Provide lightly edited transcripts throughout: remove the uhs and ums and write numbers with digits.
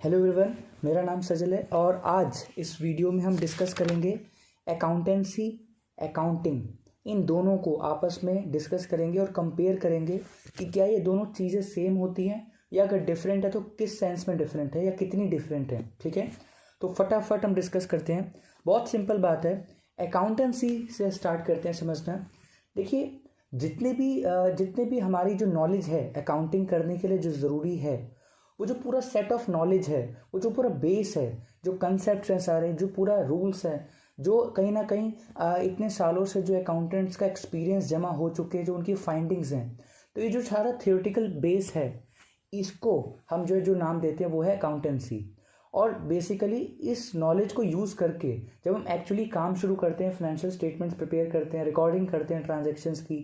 Hello everyone, मेरा नाम सजल है और आज इस वीडियो में हम डिस्कस करेंगे अकाउंटेंसी, अकाउंटिंग, इन दोनों को आपस में डिस्कस करेंगे और कंपेयर करेंगे कि क्या ये दोनों चीज़ें सेम होती हैं या अगर डिफरेंट है तो किस सेंस में डिफरेंट है या कितनी डिफरेंट है। ठीक है, तो फटाफट हम डिस्कस करते हैं। बहुत सिंपल बात है, अकाउंटेंसी से स्टार्ट करते हैं समझना। देखिए, जितने भी हमारी जो नॉलेज है अकाउंटिंग करने के लिए जो ज़रूरी है, वो जो पूरा सेट ऑफ नॉलेज है, वो जो पूरा बेस है, जो कंसेप्ट हैं सारे, जो पूरा रूल्स है, जो कहीं ना कहीं इतने सालों से जो अकाउंटेंट्स का एक्सपीरियंस जमा हो चुके हैं, जो उनकी फाइंडिंग्स हैं, तो ये जो सारा थियोरेटिकल बेस है, इसको हम जो नाम देते हैं वो है अकाउंटेंसी। और बेसिकली इस नॉलेज को यूज़ करके जब हम एक्चुअली काम शुरू करते हैं, फाइनेंशियल स्टेटमेंट्स प्रिपेयर करते हैं, रिकॉर्डिंग करते हैं ट्रांजेक्शन्स की,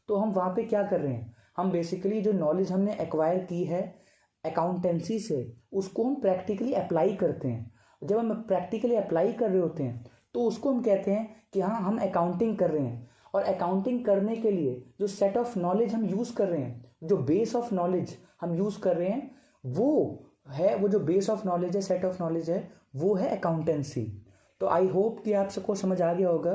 तो हम वहाँ पे क्या कर रहे हैं, हम बेसिकली जो नॉलेज हमने एक्वायर की है अकाउंटेंसी से, उसको हम प्रैक्टिकली अप्लाई करते हैं। जब हम प्रैक्टिकली अप्लाई कर रहे होते हैं तो उसको हम कहते हैं कि हाँ, हम अकाउंटिंग कर रहे हैं। और अकाउंटिंग करने के लिए जो सेट ऑफ नॉलेज हम यूज़ कर रहे हैं, जो बेस ऑफ नॉलेज हम यूज़ कर रहे हैं, वो जो बेस ऑफ नॉलेज है, सेट ऑफ नॉलेज है, वो है अकाउंटेंसी। तो आई होप कि आप सबको समझ आ गया होगा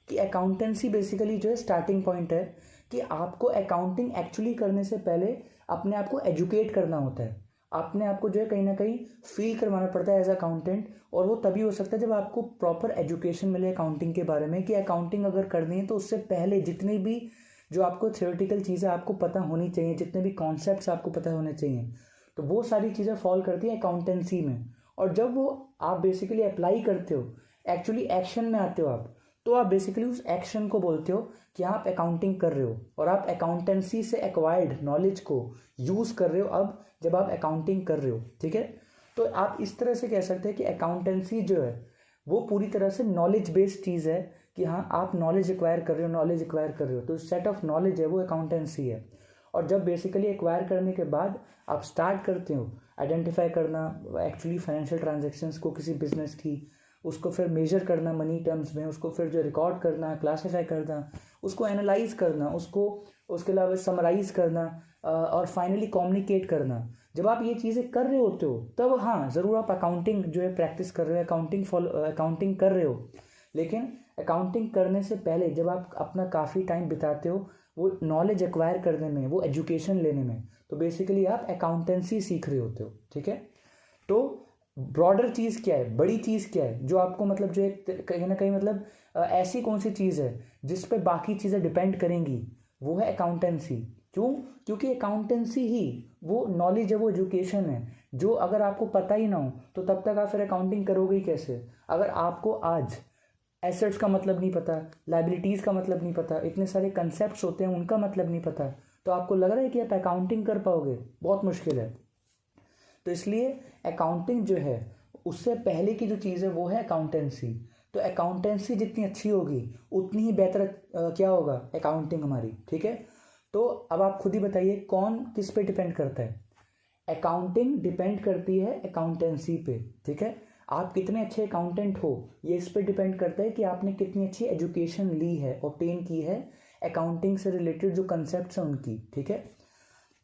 कि अकाउंटेंसी बेसिकली जो है स्टार्टिंग पॉइंट है कि आपको अकाउंटिंग एक्चुअली करने से पहले अपने आप को एजुकेट करना होता है, अपने आप को जो है कहीं ना कहीं फील करवाना पड़ता है एज अकाउंटेंट। और वो तभी हो सकता है जब आपको प्रॉपर एजुकेशन मिले अकाउंटिंग के बारे में कि अकाउंटिंग अगर करनी है तो उससे पहले जितनी भी जो आपको थियोरेटिकल चीज़ें आपको पता होनी चाहिए, जितने भी कॉन्सेप्ट्स आपको पता होने चाहिए, तो वो सारी चीज़ें फॉल करती हैं अकाउंटेंसी में। और जब वो आप बेसिकली अप्लाई करते हो, एक्चुअली एक्शन में आते हो आप, तो आप बेसिकली उस एक्शन को बोलते हो कि आप अकाउंटिंग कर रहे हो और आप अकाउंटेंसी से एक्वायर्ड नॉलेज को यूज़ कर रहे हो अब जब आप अकाउंटिंग कर रहे हो। ठीक है, तो आप इस तरह से कह सकते हैं कि अकाउंटेंसी जो है वो पूरी तरह से नॉलेज बेस्ड चीज़ है कि हाँ, आप नॉलेज एक्वायर कर रहे हो, नॉलेज एक्वायर कर रहे हो, तो सेट ऑफ नॉलेज है वो अकाउंटेंसी है। और जब बेसिकली एक्वायर करने के बाद आप स्टार्ट करते हो आइडेंटिफाई करना एक्चुअली फाइनेंशियल ट्रांजेक्शन्स को किसी बिजनेस की, उसको फिर मेजर करना मनी टर्म्स में, उसको फिर जो रिकॉर्ड करना, क्लासीफाई करना, उसको एनालाइज करना, उसको उसके अलावा समराइज करना और फाइनली कम्युनिकेट करना। जब आप ये चीज़ें कर रहे होते हो तब हाँ, ज़रूर आप अकाउंटिंग जो है प्रैक्टिस कर रहे हो, अकाउंटिंग कर रहे हो। लेकिन अकाउंटिंग करने से पहले जब आप अपना काफ़ी टाइम बिताते हो वो नॉलेज एक्वायर करने में, वो एजुकेशन लेने में, तो बेसिकली आप अकाउंटेंसी सीख रहे होते हो। ठीक है, तो ब्रॉडर चीज़ क्या है, बड़ी चीज़ क्या है जो आपको मतलब जो एक कहीं ना कहीं मतलब ऐसी कौन सी चीज़ है जिस पे बाकी चीज़ें डिपेंड करेंगी, वो है अकाउंटेंसी। क्यों? क्योंकि अकाउंटेंसी ही वो नॉलेज है, वो एजुकेशन है जो अगर आपको पता ही ना हो तो तब तक आप फिर अकाउंटिंग करोगे ही कैसे। अगर आपको आज एसेट्स का मतलब नहीं पता, लाइबिलिटीज़ का मतलब नहीं पता, इतने सारे कंसेप्ट होते हैं उनका मतलब नहीं पता, तो आपको लग रहा है कि आप अकाउंटिंग कर पाओगे, बहुत मुश्किल है। तो इसलिए अकाउंटिंग जो है उससे पहले की जो चीज़ है वो है अकाउंटेंसी। तो अकाउंटेंसी जितनी अच्छी होगी उतनी ही बेहतर क्या होगा अकाउंटिंग हमारी। ठीक है, तो अब आप खुद ही बताइए कौन किस पे डिपेंड करता है। अकाउंटिंग डिपेंड करती है अकाउंटेंसी पे। ठीक है, आप कितने अच्छे अकाउंटेंट हो ये इस पे डिपेंड करता है कि आपने कितनी अच्छी एजुकेशन ली है, ऑब्टेन की है अकाउंटिंग से रिलेटेड जो कंसेप्ट्स हैं उनकी। ठीक है,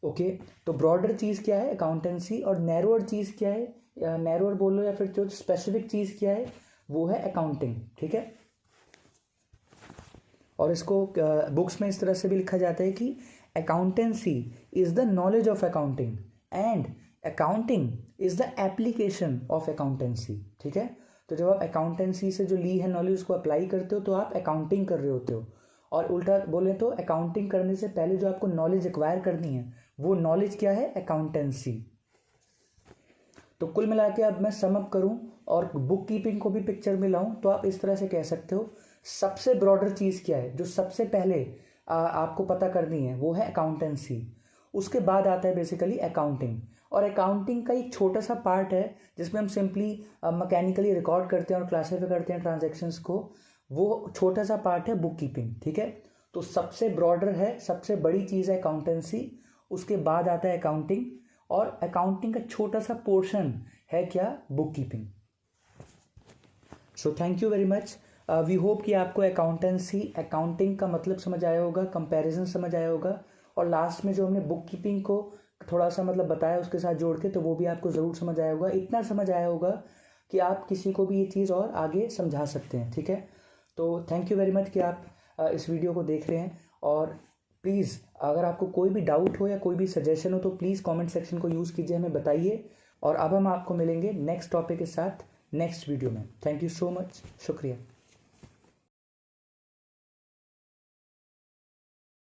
ओके, तो ब्रॉडर चीज़ क्या है अकाउंटेंसी, और नैरोअर चीज़ क्या है, नैरोअर बोलो या फिर जो स्पेसिफिक चीज़ क्या है वो है अकाउंटिंग। ठीक है, और इसको बुक्स में इस तरह से भी लिखा जाता है कि accountancy is the knowledge of accounting and accounting is the application of accountancy. ठीक है, तो जब आप अकाउंटेंसी से जो ली है नॉलेज उसको अप्लाई करते हो तो आप अकाउंटिंग कर रहे होते हो। और उल्टा बोले तो अकाउंटिंग करने से पहले जो आपको नॉलेज एक्वायर करनी है वो नॉलेज क्या है, अकाउंटेंसी। तो कुल मिला के अब मैं सम अप करूं और बुक कीपिंग को भी पिक्चर में लाऊं तो आप इस तरह से कह सकते हो, सबसे ब्रॉडर चीज़ क्या है जो सबसे पहले आपको पता करनी है वो है अकाउंटेंसी। उसके बाद आता है बेसिकली अकाउंटिंग, और अकाउंटिंग का एक छोटा सा पार्ट है जिसमें हम सिंपली मैकेनिकली रिकॉर्ड करते हैं और क्लासीफाई करते हैं ट्रांजेक्शन्स को, वो छोटा सा पार्ट है बुक कीपिंग। ठीक है, तो सबसे ब्रॉडर है, सबसे बड़ी चीज़ है अकाउंटेंसी, उसके बाद आता है अकाउंटिंग, और अकाउंटिंग का छोटा सा पोर्शन है क्या, bookkeeping. So thank you very much. We hope कि आपको अकाउंटेंसी, अकाउंटिंग का मतलब समझ आया होगा, कंपैरिजन समझ आया होगा, और लास्ट में जो हमने बुक कीपिंग को थोड़ा सा मतलब बताया उसके साथ जोड़ के, तो वो भी आपको ज़रूर समझ आया होगा। इतना समझ आया होगा कि आप किसी को भी ये चीज़ और आगे समझा सकते हैं। ठीक है, तो थैंक यू वेरी मच कि आप इस वीडियो को देख रहे हैं। और प्लीज़ अगर आपको कोई भी डाउट हो या कोई भी सजेशन हो तो प्लीज़ कमेंट सेक्शन को यूज़ कीजिए, हमें बताइए। और अब हम आपको मिलेंगे नेक्स्ट टॉपिक के साथ नेक्स्ट वीडियो में। थैंक यू सो मच, शुक्रिया।